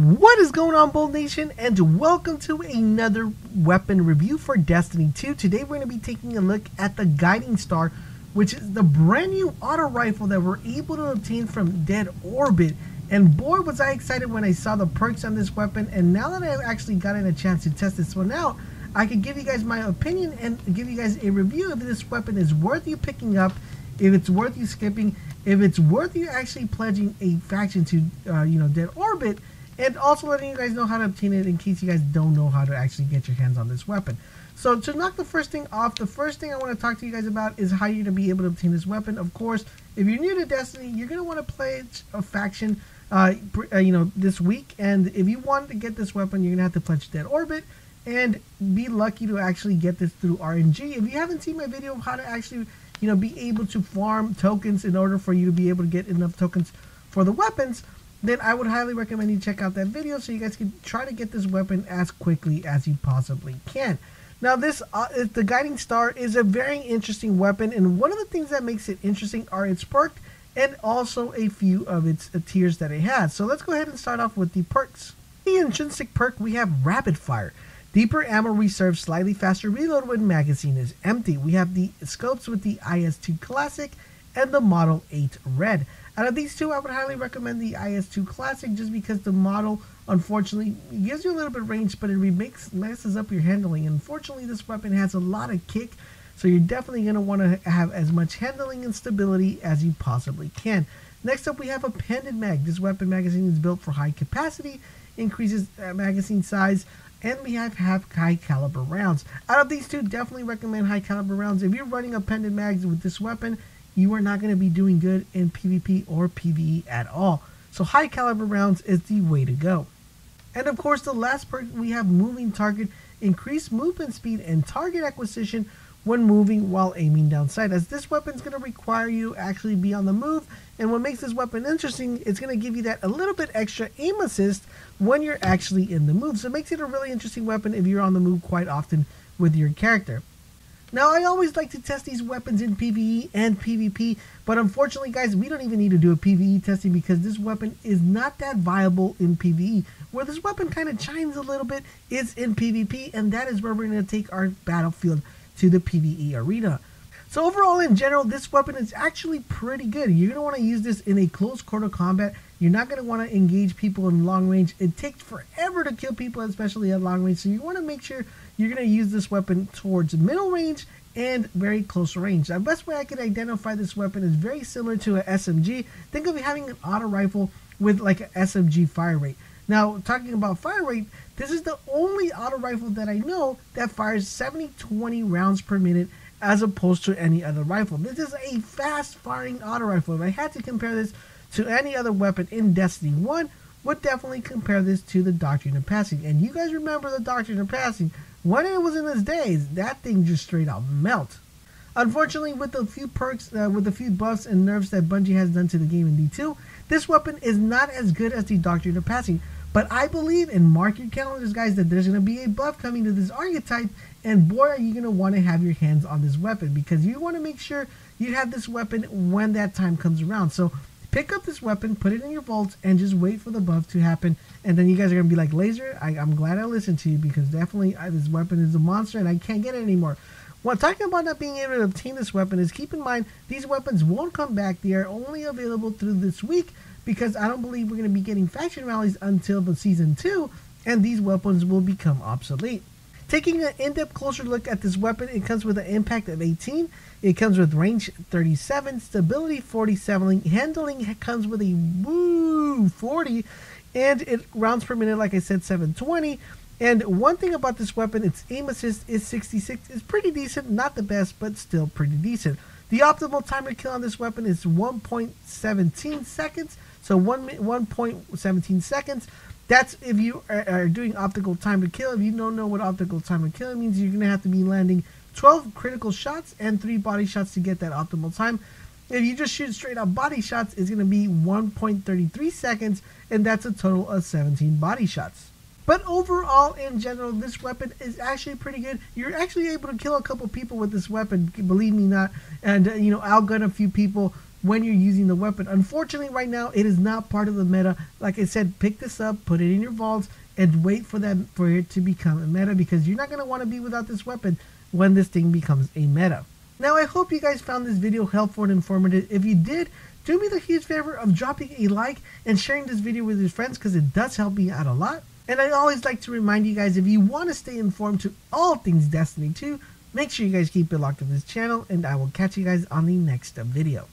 What is going on, Bold Nation, and welcome to another weapon review for Destiny 2. Today we're going to be taking a look at the Guiding Star, which is the brand new auto rifle that we're able to obtain from Dead Orbit. And boy, was I excited when I saw the perks on this weapon, and now that I've actually gotten a chance to test this one out, I can give you guys my opinion and give you guys a review if this weapon is worth you picking up, if it's worth you skipping, if it's worth you actually pledging a faction to Dead Orbit, and also letting you guys know how to obtain it in case you guys don't know how to actually get your hands on this weapon. So to knock the first thing off, the first thing I want to talk to you guys about is how you're going to be able to obtain this weapon. Of course, if you're new to Destiny, you're going to want to play a faction this week, and if you want to get this weapon, you're going to have to pledge Dead Orbit and be lucky to actually get this through RNG. If you haven't seen my video of how to actually be able to farm tokens in order for you to be able to get enough tokens for the weapons, then I would highly recommend you check out that video so you guys can try to get this weapon as quickly as you possibly can. Now the Guiding Star is a very interesting weapon, and one of the things that makes it interesting are its perks and also a few of its tiers that it has. So let's go ahead and start off with the perks. The intrinsic perk, we have Rapid Fire. Deeper ammo reserve, slightly faster reload when magazine is empty. We have the scopes with the IS-2 Classic and the Model 8 Red. Out of these two, I would highly recommend the IS-2 Classic just because the model, unfortunately, gives you a little bit of range, but it messes up your handling. Unfortunately, this weapon has a lot of kick, so you're definitely going to want to have as much handling and stability as you possibly can. Next up, we have a Pendant Mag. This weapon magazine is built for high capacity, increases magazine size, and we have high caliber rounds. Out of these two, definitely recommend high caliber rounds. If you're running a Pendant Mag with this weapon, you are not going to be doing good in PvP or PvE at all. So high caliber rounds is the way to go. And of course, the last perk, we have Moving Target. Increase movement speed and target acquisition when moving while aiming down sight, as this weapon is going to require you to actually be on the move. And what makes this weapon interesting, it's going to give you that a little bit extra aim assist when you're actually in the move. So it makes it a really interesting weapon if you're on the move quite often with your character. Now, I always like to test these weapons in PvE and PvP, but unfortunately, guys, we don't even need to do a PvE testing because this weapon is not that viable in PvE. Where this weapon kind of shines a little bit is in PvP, and that is where we're going to take our battlefield to the PvE arena. So overall, in general, this weapon is actually pretty good. You're going to want to use this in a close quarter combat. You're not going to want to engage people in long range. It takes forever to kill people, especially at long range. So you want to make sure you're going to use this weapon towards middle range and very close range. The best way I can identify this weapon is very similar to an SMG. Think of having an auto rifle with like an SMG fire rate. Now, talking about fire rate, this is the only auto rifle that I know that fires 70-20 rounds per minute as opposed to any other rifle. This is a fast firing auto rifle. If I had to compare this to any other weapon in Destiny 1, would definitely compare this to the Doctrine of Passing. And you guys remember the Doctrine of Passing, when it was in its days, that thing just straight out melt. Unfortunately, with a few perks, with a few buffs and nerfs that Bungie has done to the game in D2, this weapon is not as good as the Doctrine of Passing. But I believe, and mark your calendars, guys, that there's going to be a buff coming to this archetype, and boy, are you going to want to have your hands on this weapon, because you want to make sure you have this weapon when that time comes around. So pick up this weapon, put it in your vaults, and just wait for the buff to happen, and then you guys are going to be like, Laser, I'm glad I listened to you, because definitely this weapon is a monster, and I can't get it anymore. Well, talking about not being able to obtain this weapon is, keep in mind, these weapons won't come back. They are only available through this week, because I don't believe we're going to be getting faction rallies until the Season 2, and these weapons will become obsolete. Taking an in-depth closer look at this weapon, it comes with an impact of 18, it comes with range 37, stability 47, handling handling comes with a 40, and it rounds per minute, like I said, 720. And one thing about this weapon, its aim assist is 66. It's pretty decent, not the best, but still pretty decent. The optimal time to kill on this weapon is 1.17 seconds. So 1.17 seconds. That's if you are doing optical time to kill. If you don't know what optical time to kill means, you're going to have to be landing 12 critical shots and 3 body shots to get that optimal time. If you just shoot straight up body shots, it's going to be 1.33 seconds, and that's a total of 17 body shots. But overall, in general, this weapon is actually pretty good. You're actually able to kill a couple people with this weapon, believe me not, and outgun a few people when you're using the weapon. Unfortunately, right now, it is not part of the meta. Like I said, pick this up, put it in your vaults, and wait for it to become a meta, because you're not going to want to be without this weapon when this thing becomes a meta. Now, I hope you guys found this video helpful and informative. If you did, do me the huge favor of dropping a like and sharing this video with your friends, because it does help me out a lot. And I always like to remind you guys, if you want to stay informed to all things Destiny 2, make sure you guys keep it locked on this channel, and I will catch you guys on the next video.